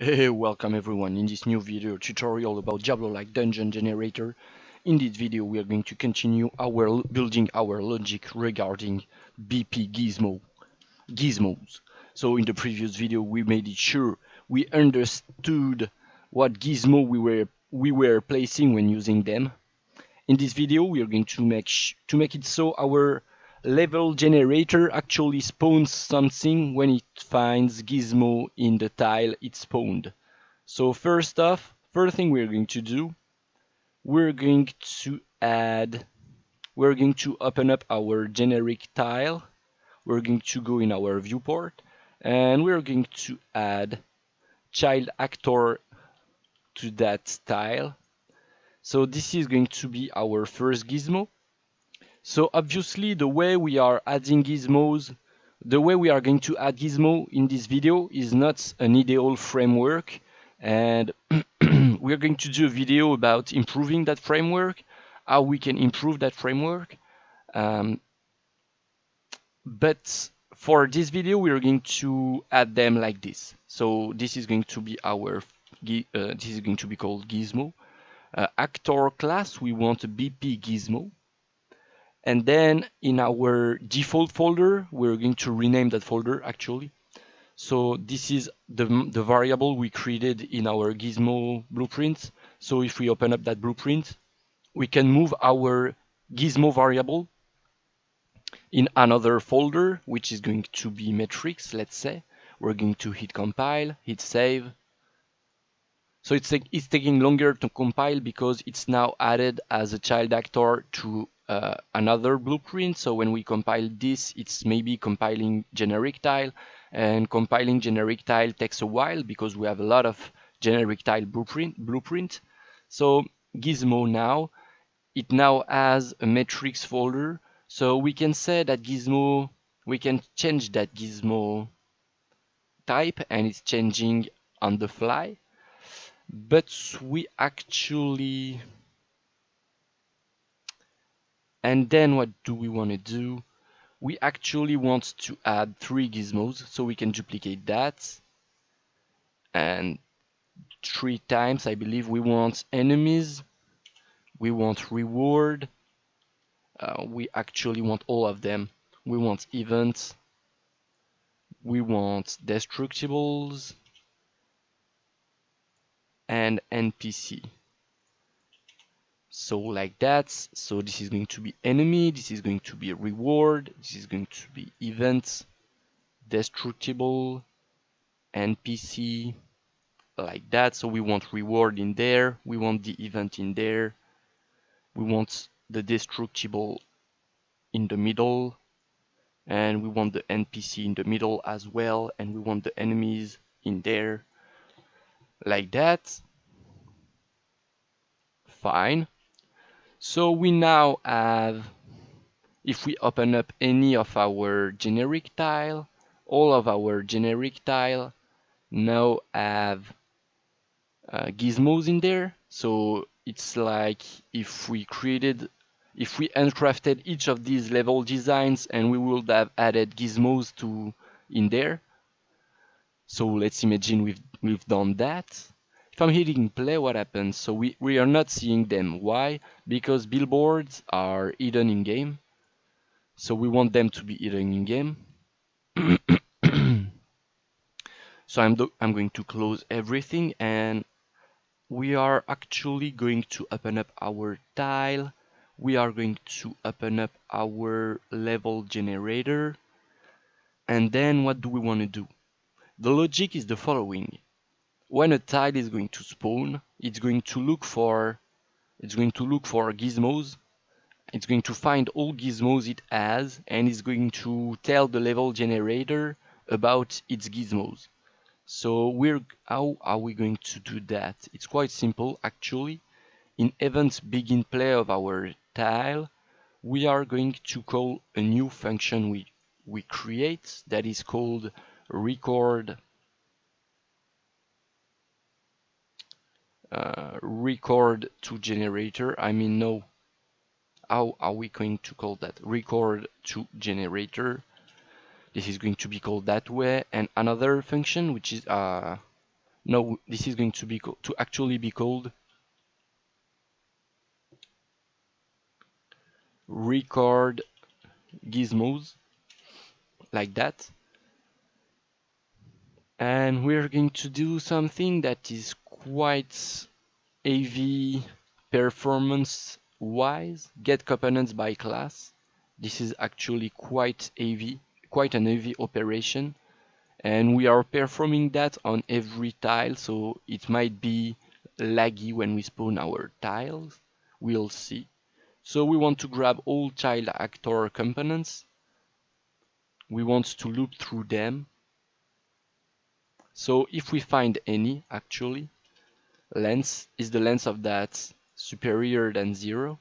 Hey, welcome everyone in this new video tutorial about Diablo-like dungeon generator. In this video we are going to continue building our logic regarding BP Gizmos. So in the previous video we made it sure we understood what gizmo we were placing when using them. In this video, we are going to make it so our level generator actually spawns something when it finds gizmo in the tile it spawned. So first thing we're going to do, we're going to add, we're going to open up our generic tile. We're going to go in our viewport and we're going to add child actor to that tile. So this is going to be our first gizmo. So obviously the way we are adding gizmos, the way we are going to add gizmo in this video is not an ideal framework, and we're going to do a video about improving that framework, how we can improve that framework. But for this video we are going to add them like this. So this is going to be our this is going to be called gizmo. Actor class, we want a BP gizmo. And then in our default folder, we're going to rename that folder actually. So this is the variable we created in our Gizmo blueprint. So if we open up that blueprint, we can move our Gizmo variable in another folder, which is going to be metrics, let's say. We're going to hit compile, hit save. So it's taking longer to compile because it's now added as a child actor to another blueprint. So when we compile this, it's maybe compiling generic tile, and compiling generic tile takes a while because we have a lot of generic tile blueprint. So Gizmo now, it now has a metrics folder. So we can say that Gizmo, we can change that Gizmo type, and it's changing on the fly. But we actually, and then what do we want to do? We actually want to add 3 gizmos, so we can duplicate that. And 3 times, I believe we want enemies, we want reward, we actually want all of them. We want events, we want destructibles, and NPC. So like that. So this is going to be enemy, this is going to be reward, this is going to be events, destructible, NPC, like that. So we want reward in there, we want the event in there, we want the destructible in the middle, and we want the NPC in the middle as well, and we want the enemies in there, like that. Fine. So we now have, if we open up any of our generic tile, all of our generic tile now have gizmos in there. So it's like if we handcrafted each of these level designs, and we would have added gizmos in there. So let's imagine we've done that. If I'm hitting play, what happens? So we are not seeing them. Why? Because billboards are hidden in game. So we want them to be hidden in game. So I'm going to close everything, and we are actually going to open up our tile. We are going to open up our level generator. And then what do we want to do? The logic is the following. When a tile is going to spawn, it's going to look for gizmos. It's going to find all gizmos it has, and it's going to tell the level generator about its gizmos. So how are we going to do that? It's quite simple actually. In events begin play of our tile, we are going to call a new function we create that is called record to generator. I mean, no. How are we going to call that? Record to generator. This is going to be called that way. And another function which is No, this is going to be to actually be called record gizmos, like that. And we're going to do something that is quite AV performance wise. Get components by class. This is actually quite AV, quite an AV operation. And we are performing that on every tile, so it might be laggy when we spawn our tiles. We'll see. So we want to grab all child actor components. We want to loop through them. So if we find any, actually, length is the length of that superior than 0,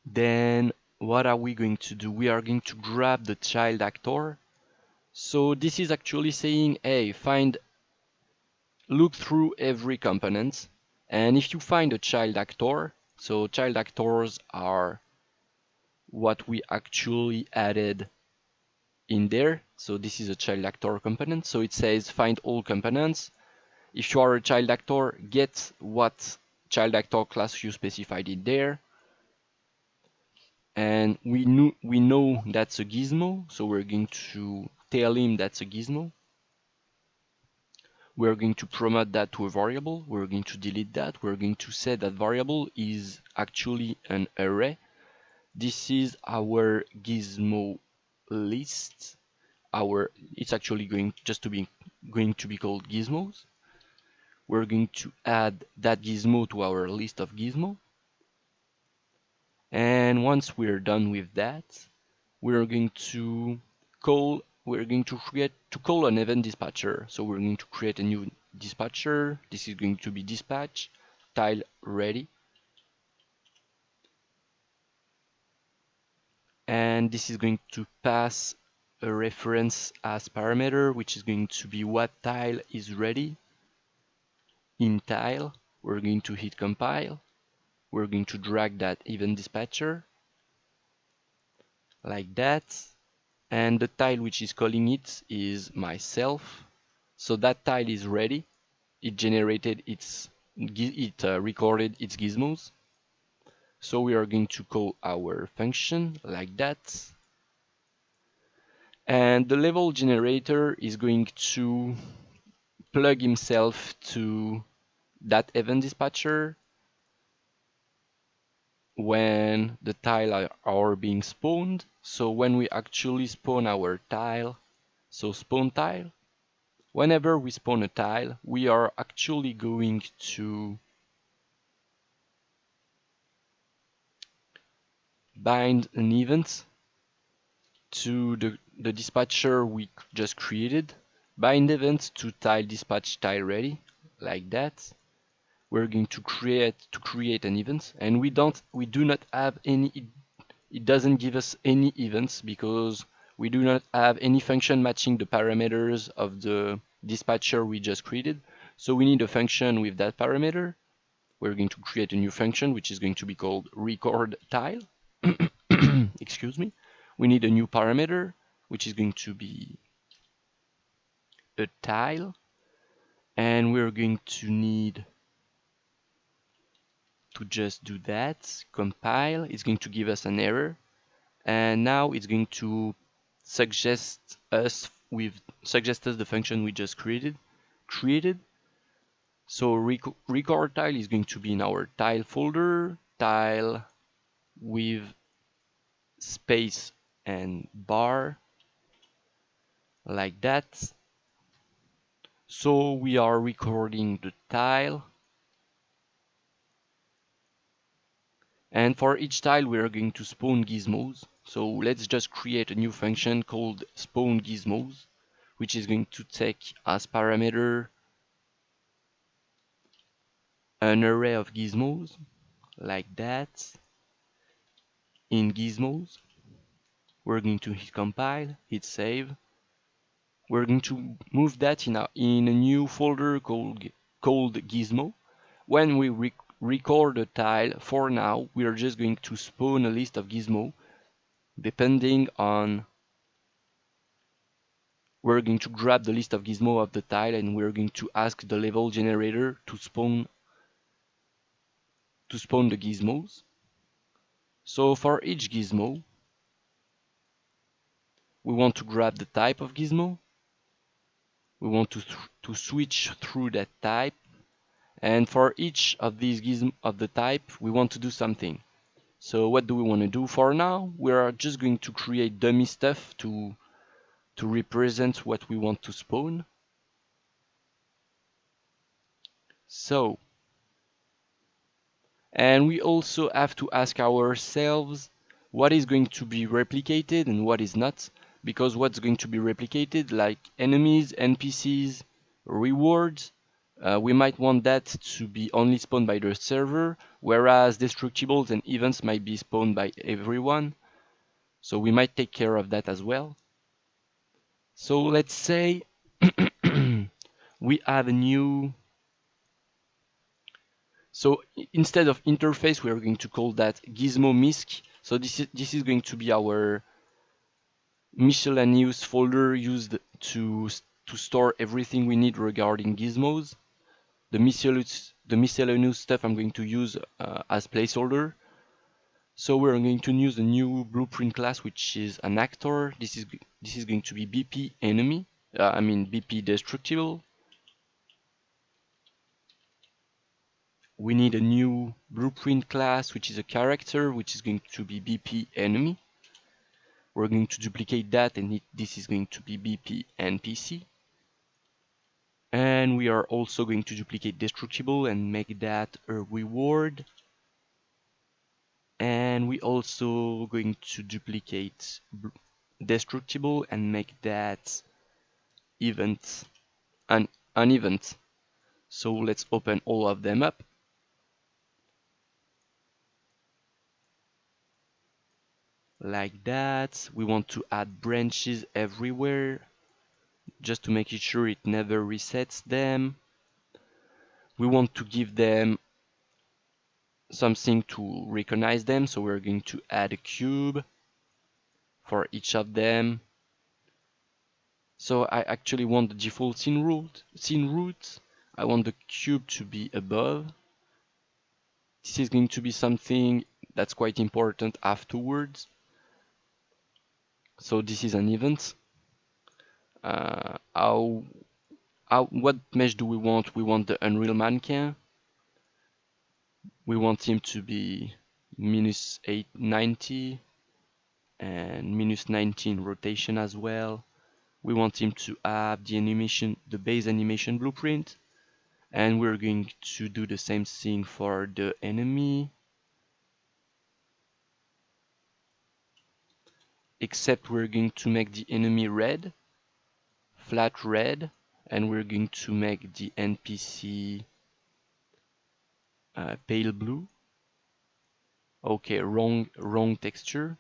then what are we going to do? We are going to grab the child actor. So this is actually saying, hey, look through every component, and if you find a child actor, so child actors are what we actually added in there. So this is a child actor component. So it says find all components. If you are a child actor, get what child actor class you specified in there. And we know that's a gizmo, so we're going to tell him that's a gizmo. We're going to promote that to a variable. We're going to delete that. We're going to say that variable is actually an array. This is our gizmo list. It's actually going to be called gizmos. We're going to add that gizmo to our list of gizmo. And once we're done with that, we're going to call an event dispatcher. So we're going to create a new dispatcher. This is going to be dispatch tile ready. And this is going to pass a reference as parameter, which is going to be what tile is ready. In tile, we're going to hit compile. We're going to drag that event dispatcher like that. And the tile which is calling it is myself. So that tile is ready. It generated recorded its gizmos. So we are going to call our function like that. And the level generator is going to plug himself to that event dispatcher when the tile are being spawned. So when we actually spawn our tile, so spawn tile, whenever we spawn a tile, we are actually going to bind an event to the dispatcher we just created. Bind event to tile dispatch tile ready, like that. We're going to create an event, and we do not have any. It doesn't give us any events because we do not have any function matching the parameters of the dispatcher we just created. So we need a function with that parameter. We're going to create a new function which is going to be called record tile. Excuse me. We need a new parameter which is going to be a tile, and we're going to need to just do that, compile. It's going to give us an error, and now it's going to suggest us the function we just created. So record tile is going to be in our tile folder, tile with space and bar, like that. So we are recording the tile, and for each tile we are going to spawn gizmos. So let's just create a new function called spawn gizmos, which is going to take as parameter an array of gizmos, like that. In gizmos, we're going to hit compile, hit save. We're going to move that in a new folder called Gizmo. When we record a tile, for now, we are just going to spawn a list of gizmo depending on we're going to grab the list of gizmo of the tile, and we're going to ask the level generator to spawn the gizmos. So for each gizmo, we want to grab the type of gizmo. We want to switch through that type. And for each of these gizmos of the type, we want to do something. So what do we want to do for now? We are just going to create dummy stuff to represent what we want to spawn. So, and we also have to ask ourselves what is going to be replicated and what is not, because what's going to be replicated, like enemies, NPCs, rewards, we might want that to be only spawned by the server, whereas destructibles and events might be spawned by everyone. So we might take care of that as well. So let's say we have a new. So instead of interface, we are going to call that Gizmo Misc. So this is going to be our miscellaneous folder used to store everything we need regarding gizmos. The miscellaneous stuff I'm going to use as placeholder. So we're going to use a new blueprint class, which is an actor. This is going to be BP enemy. BP destructible. We need a new blueprint class, which is a character, which is going to be BP enemy. We're going to duplicate that, and this is going to be BP NPC. And we are also going to duplicate destructible and make that a reward. And we also going to duplicate destructible and make that event an event. So let's open all of them up. Like that. We want to add branches everywhere, just to make sure it never resets them. We want to give them something to recognize them, so we're going to add a cube for each of them. So I actually want the default scene root. I want the cube to be above. This is going to be something that's quite important afterwards. So this is an event. What mesh do we want? We want the Unreal Mannequin. We want him to be -890 and -19 rotation as well. We want him to have the base animation blueprint, and we're going to do the same thing for the enemy, except we're going to make the enemy red, flat red, and we're going to make the NPC pale blue. Okay, wrong texture.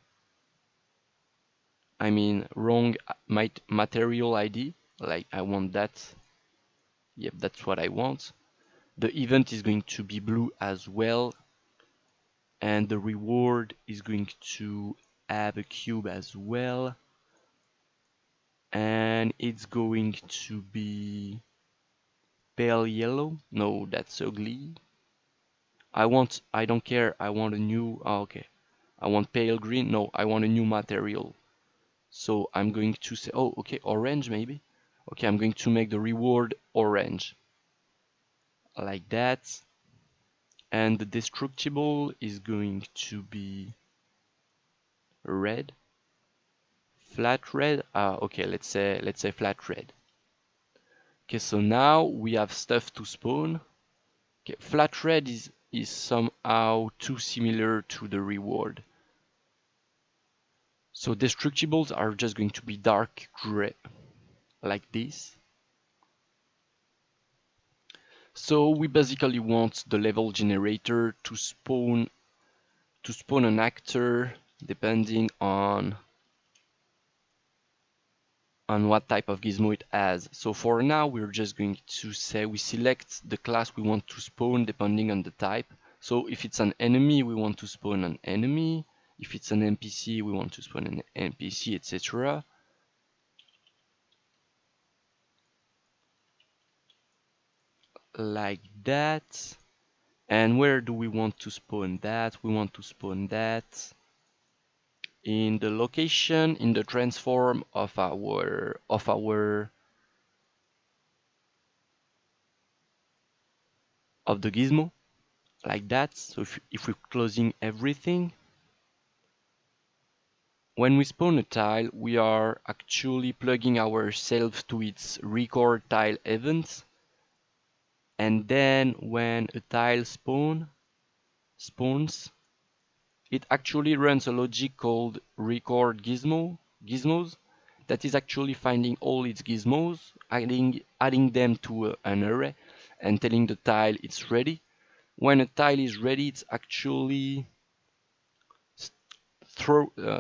I mean wrong material ID. Like I want that. Yep, that's what I want. The event is going to be blue as well, and the reward is going to have a cube as well, and it's going to be pale yellow. No, that's ugly. I don't care. I want a new. Oh, okay. I want pale green. No, I want a new material. So I'm going to say, oh, okay, orange maybe. Okay, I'm going to make the reward orange. Like that. And the destructible is going to be red. Flat red. Okay, let's say flat red. Okay, so now we have stuff to spawn. Okay, flat red is somehow too similar to the reward. So destructibles are just going to be dark gray, like this. So we basically want the level generator to spawn an actor depending on what type of gizmo it has. So for now, we're just going to say we select the class we want to spawn depending on the type. So if it's an enemy, we want to spawn an enemy. If it's an NPC, we want to spawn an NPC, etc. like that. And where do we want to spawn that? We want to spawn that in the location, in the transform of the gizmo, like that. So if we're closing everything, when we spawn a tile, we are actually plugging ourselves to its record tile event. And then when a tile spawns, it actually runs a logic called record gizmos that is actually finding all its gizmos, adding them to an array and telling the tile it's ready. When a tile is ready, it's actually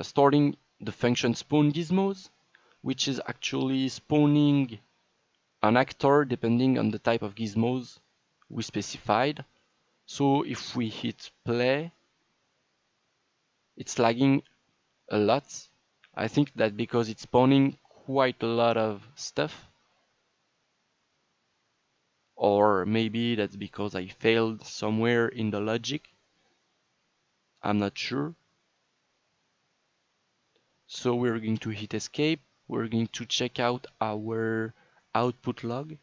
starting the function spawn gizmos, which is actually spawning an actor depending on the type of gizmos we specified. So if we hit play, it's lagging a lot. I think that because it's spawning quite a lot of stuff, or maybe that's because I failed somewhere in the logic. I'm not sure. So we're going to hit escape. We're going to check out our output log.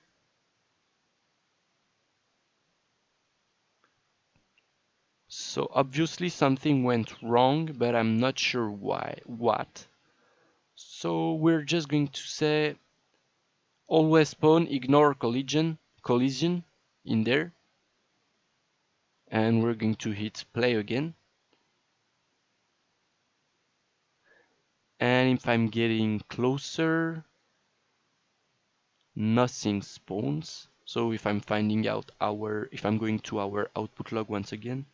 So obviously something went wrong, but I'm not sure why, what. So we're just going to say always spawn, ignore collision in there. And we're going to hit play again. And if I'm getting closer, nothing spawns. So if I'm finding out if I'm going to our output log once again,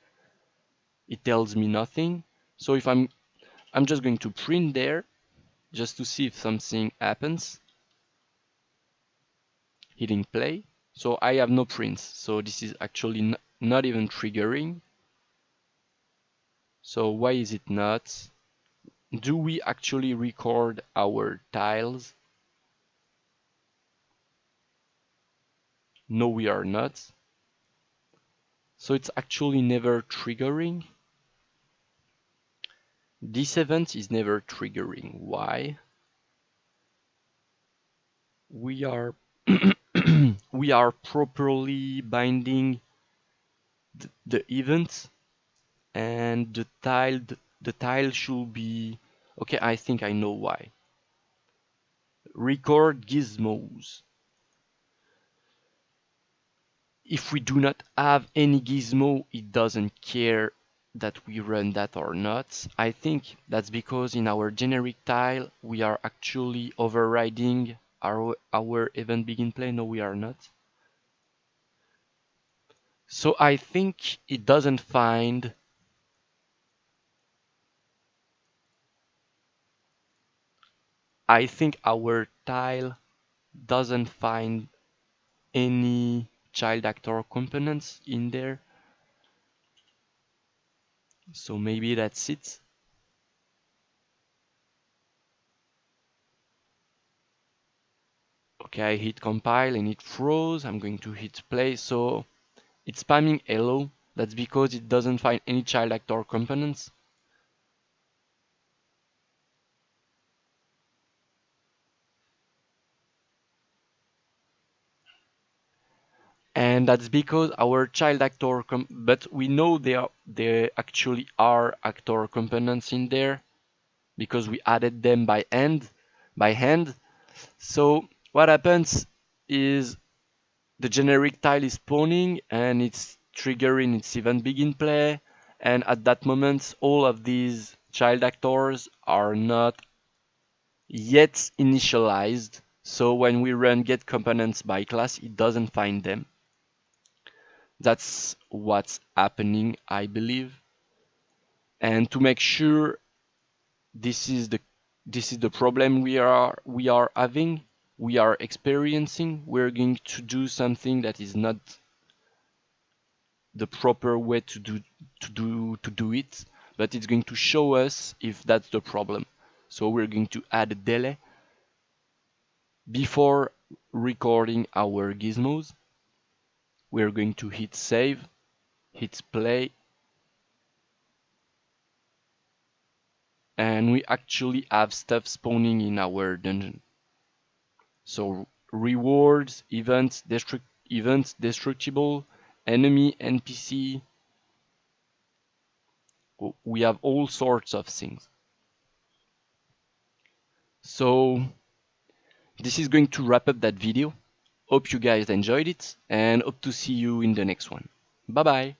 it tells me nothing. So if I'm just going to print there just to see if something happens. Hitting play. So I have no prints. So this is actually not even triggering. So why is it not? Do we actually record our tiles? No, we are not. So it's actually never triggering. This event is never triggering. Why? We are we are properly binding the event, and the tile should be okay. I think I know why. Record gizmos. If we do not have any gizmo, it doesn't care that we run that or not. I think that's because in our generic tile, we are actually overriding our event begin play. No, we are not. So I think it doesn't find I think our tile doesn't find any child actor components in there. So maybe that's it. Okay, I hit compile and it froze. I'm going to hit play. So it's spamming hello. That's because it doesn't find any child actor components. And that's because our child actor, but we know there actually are actor components in there because we added them by hand. So what happens is the generic tile is spawning and it's triggering its event begin play, and at that moment all of these child actors are not yet initialized. So when we run get components by class, it doesn't find them. That's what's happening, I believe. And to make sure this is the problem we are having, we are experiencing, we're going to do something that is not the proper way to do it, but it's going to show us if that's the problem. So we're going to add a delay before recording our gizmos. We're going to hit save, hit play, and we actually have stuff spawning in our dungeon. So rewards, events destructible, enemy NPC. We have all sorts of things. So this is going to wrap up that video. Hope you guys enjoyed it and hope to see you in the next one. Bye bye.